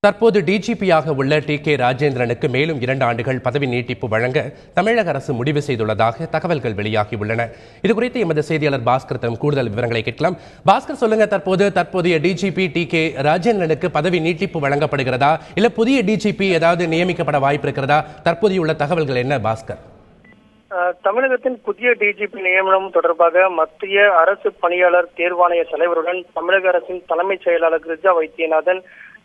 தற்போது டிஜிபியாக உள்ள டி.கே. ராஜேந்திரனுக்கு மேலும் 2 ஆண்டுகள் பதவி நீட்டிப்பு வழங்க தமிழக அரசு முடிவு செய்துள்ளதாக தகவல்கள் வெளியாகியுள்ளன. இதுகுறித்து எமது செய்தியாளர் பாஸ்கர் தரும் கூடுதல் விவரங்களை கேட்கலாம். பாஸ்கர், சொல்லுங்க, தற்போதைய டிஜிபி டி.கே. ராஜேந்திரனுக்கு பதவி நீட்டிப்பு வழங்கப்படுகிறதா, இல்ல புதிய டிஜிபி ஏதாவது நியமிக்கப்பட வாய்ப்பு இருக்கிறதா? தற்போதையுள்ள தகவல்கள் என்ன பாஸ்கர்? தமிழகத்தின் புதிய டிஜிபி நியமனம் தொடர்பாக மத்திய அரசு பணியாளர் தேர்வாணைய தலைவருடன் தமிழக அரசின் தலைமைச் செயலாளர் கிரிஜா வைத்தியநாதன்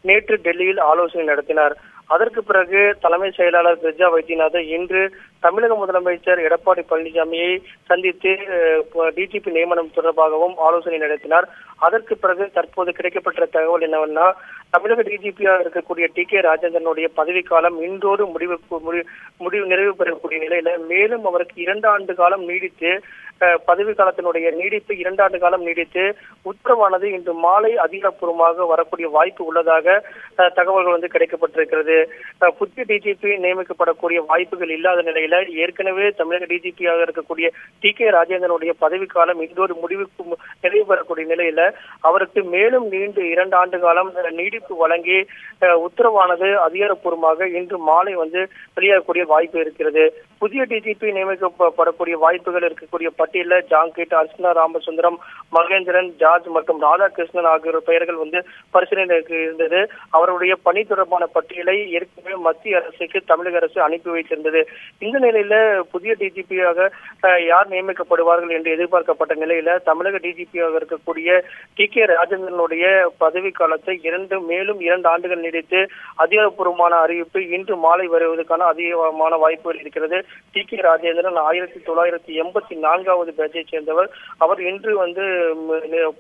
நேற்று டெல்லியில் ஆலோசனை நடத்தினார். அதற்கு பிறகு தலைமை செயலாளர் கிரிஜா வைத்தியநாதன் இன்று தமிழக முதலமைச்சர் எடப்பாடி பழனிசாமியை சந்தித்து டிஜிபி நியமனம் தொடர்பாகவும் ஆலோசனை நடத்தினார். அதற்கு பிறகு தற்போது கிடைக்கப்பட்ட தகவல் என்னவென்னா, தமிழக டிஜிபியாக இருக்கக்கூடிய டி.கே. ராஜேந்திரனுடைய பதவிக்காலம் இன்றோடு நிறைவு பெறக்கூடிய நிலையில மேலும் அவருக்கு 2 ஆண்டு காலம் நீடித்து பதவி காலத்தினுடைய நீடிப்பு 2 ஆண்டு காலம் நீடித்து உத்தரவானது இன்று மாலை அதிகாரப்பூர்வமாக வரக்கூடிய வாய்ப்பு உள்ளதாக தகவல்கள் கிடைக்கப்பட்டிருக்கிறது. புதிய டிஜிபி நியமிக்கப்படக்கூடிய வாய்ப்புகள் இல்லாத நிலையில ஏற்கனவே தமிழக டிஜிபியாக இருக்கக்கூடிய டி.கே. ராஜேந்திரனுடைய பதவிக்காலம் இன்றோடு நிறைவு பெறக்கூடிய நிலையில அவருக்கு மேலும் நீண்டு 2 ஆண்டு காலம் நீடிப்பு வழங்கி உத்தரவானது அதிகாரப்பூர்வமாக இன்று மாலை வெளியாகக்கூடிய வாய்ப்பு இருக்கிறது. புதிய டிஜிபி நியமிக்கப்படக்கூடிய வாய்ப்புகள் இருக்கக்கூடிய பட்டியலில் ஜாங்கிட், அர்ச்சனா ராமசுந்தரம், மகேந்திரன், ஜார்ஜ் மற்றும் ராதாகிருஷ்ணன் ஆகியோர் பெயர்கள் பரிசீலனைக்கு இருந்தது. அவருடைய பணி தொடர்பான பட்டியலை ஏற்கனவே மத்திய அரசுக்கு தமிழக அரசு அனுப்பி வைத்திருந்தது. இந்த நிலையில புதிய டிஜிபியாக யார் நியமிக்கப்படுவார்கள் என்று எதிர்பார்க்கப்பட்ட நிலையில தமிழக டிஜிபியாக இருக்கக்கூடிய டி.கே. ராஜேந்திரனுடைய பதவி காலத்தை மேலும் 2 ஆண்டுகள் நீடித்து அதிகாரப்பூர்வமான அறிவிப்பு இன்று மாலை வருவதற்கான அதிகமான வாய்ப்புகள் இருக்கிறது. டி.கே. ராஜேந்திரன் 1984வது பேட்சை சேர்ந்தவர். அவர் இன்று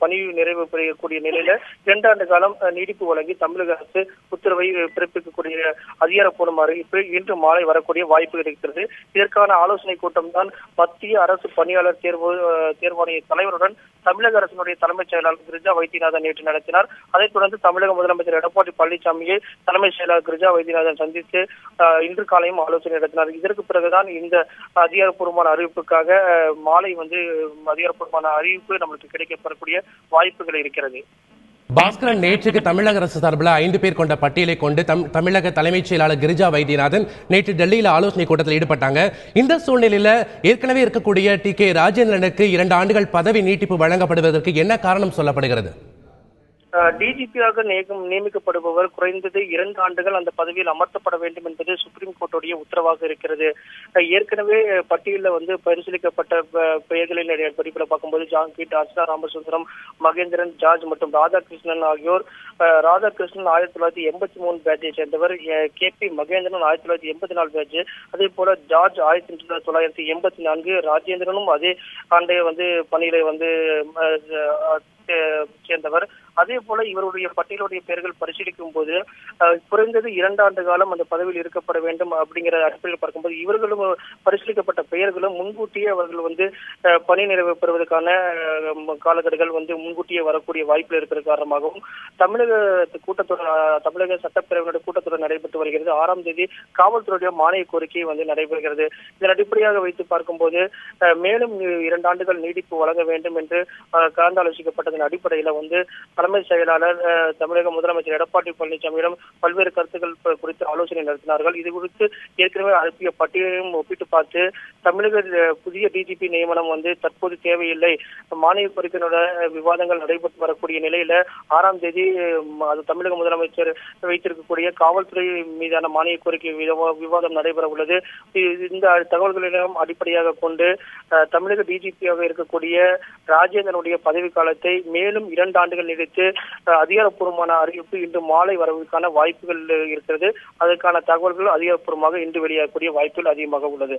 பணி நிறைவு பெறக்கூடிய நிலையில 2 ஆண்டு காலம் நீடிப்பு வழங்கி தமிழக அரசு உத்தரவை பிறப்பிக்கக்கூடிய அதிகாரப்பூர்வ அறிவிப்பு இன்று மாலை வரக்கூடிய வாய்ப்பு இருக்கிறது. இதற்கான ஆலோசனை கூட்டம் தான் மத்திய அரசு பணியாளர் தேர்வாணைய தலைவருடன் தமிழக அரசினுடைய தலைமைச் செயலாளர் கிரிஜா வைத்தியநாதன் நேற்று நடத்தினார். அதைத் தொடர்ந்து தமிழக முதலமைச்சர் எடப்பாடி பழனிசாமியை தலைமைச் செயலாளர் கிரிஜா வைத்தியநாதன் சந்தித்து இன்று காலையும் ஆலோசனை நடத்தினார். இதற்கு பிறகுதான் இந்த அதிகாரப்பூர்வமான அறிவிப்புக்காக மாலை அதிகாரப்பூர்வமான அறிவிப்பு நம்மளுக்கு கிடைக்கப்படக்கூடிய வாய்ப்புகள் இருக்கிறது. பாஸ்கரன், நேற்றுக்கு தமிழக அரசு சார்பில் 5 பேர் கொண்ட பட்டியலை கொண்டு தமிழக தலைமைச் செயலாளர் கிரிஜா வைத்தியநாதன் நேற்று டெல்லியில் ஆலோசனை கூட்டத்தில் ஈடுபட்டாங்க. இந்த சூழ்நிலையில ஏற்கனவே இருக்கக்கூடிய டி.கே. ராஜேந்திரனுக்கு 2 ஆண்டுகள் பதவி நீட்டிப்பு வழங்கப்படுவதற்கு என்ன காரணம் சொல்லப்படுகிறது? டிஜிபியாக நியமிக்கப்படுபவர் குறைந்தது 2 ஆண்டுகள் அந்த பதவியில் அமர்த்தப்பட வேண்டும் என்பது சுப்ரீம் கோர்ட்டுடைய உத்தரவாக இருக்கிறது. ஏற்கனவே பட்டியலில் பரிசீலிக்கப்பட்ட பெயர்களின் அடிப்படையில் பார்க்கும்போது ஜாங்கிட், அர்ச்சனா ராமசுந்தரம், மகேந்திரன், ஜார்ஜ் மற்றும் ராதாகிருஷ்ணன் ஆகியோர். ராதாகிருஷ்ணன் 1983 பேட்சை சேர்ந்தவர். கே.பி. மகேந்திரன் 1984 பேட்ச். அதே போல ஜார்ஜ் 1984. ராஜேந்திரனும் அதே ஆண்டே பணியில சேர்ந்தவர். அதே போல இவருடைய பட்டியலுடைய பெயர்கள் பரிசீலிக்கும் போது குறைந்தது 2 ஆண்டு காலம் அந்த பதவியில் இருக்கப்பட வேண்டும் அப்படிங்கிற அடிப்படையில் பார்க்கும்போது இவர்களும் பரிசீலிக்கப்பட்ட பெயர்களும் முன்கூட்டியே அவர்கள் பணி நிறைவு பெறுவதற்கான காலக்கெடுகள் முன்கூட்டியே வரக்கூடிய வாய்ப்பில் இருக்கிற காரணமாகவும் தமிழக சட்டப்பேரவையினுடைய கூட்டத்தொடர் நடைபெற்று வருகிறது. 6ஆம் தேதி காவல்துறையுடைய மானிய கோரிக்கை நடைபெறுகிறது. இதன் அடிப்படையாக வைத்து பார்க்கும்போது மேலும் 2 ஆண்டுகள் நீடிப்பு வழங்க வேண்டும் என்று கலந்தாலோசிக்கப்பட்டதன் அடிப்படையில் தலைமை செயலாளர் தமிழக முதலமைச்சர் எடப்பாடி பழனிசாமியிடம் பல்வேறு கருத்துக்கள் குறித்து ஆலோசனை நடத்தினார்கள். இது குறித்து ஏற்கனவே அனுப்பிய பட்டியலையும் ஒப்பிட்டு பார்த்து தமிழக புதிய டிஜிபி நியமனம் தற்போது தேவையில்லை, மானிய கோரிக்கையோட விவாதங்கள் நடைபெற்று வரக்கூடிய நிலையில 6ஆம் தேதி தமிழக முதலமைச்சர் வைத்திருக்கக்கூடிய காவல்துறை மீதான மானிய கோரிக்கை விவாதம் நடைபெற உள்ளது. இந்த தகவல்களிடம் அடிப்படையாக கொண்டு தமிழக டிஜிபியாக இருக்கக்கூடிய ராஜேந்திரனுடைய பதவி காலத்தை மேலும் 2 ஆண்டுகள் நீடித்து அதிகாரப்பூர்வமான அறிவிப்பு இன்று மாலை வருவதற்கான வாய்ப்புகள் இருக்கிறது. அதற்கான தகவல்கள் அதிகாரப்பூர்வமாக இன்று வெளியாகக்கூடிய வாய்ப்புகள் அதிகமாக உள்ளது.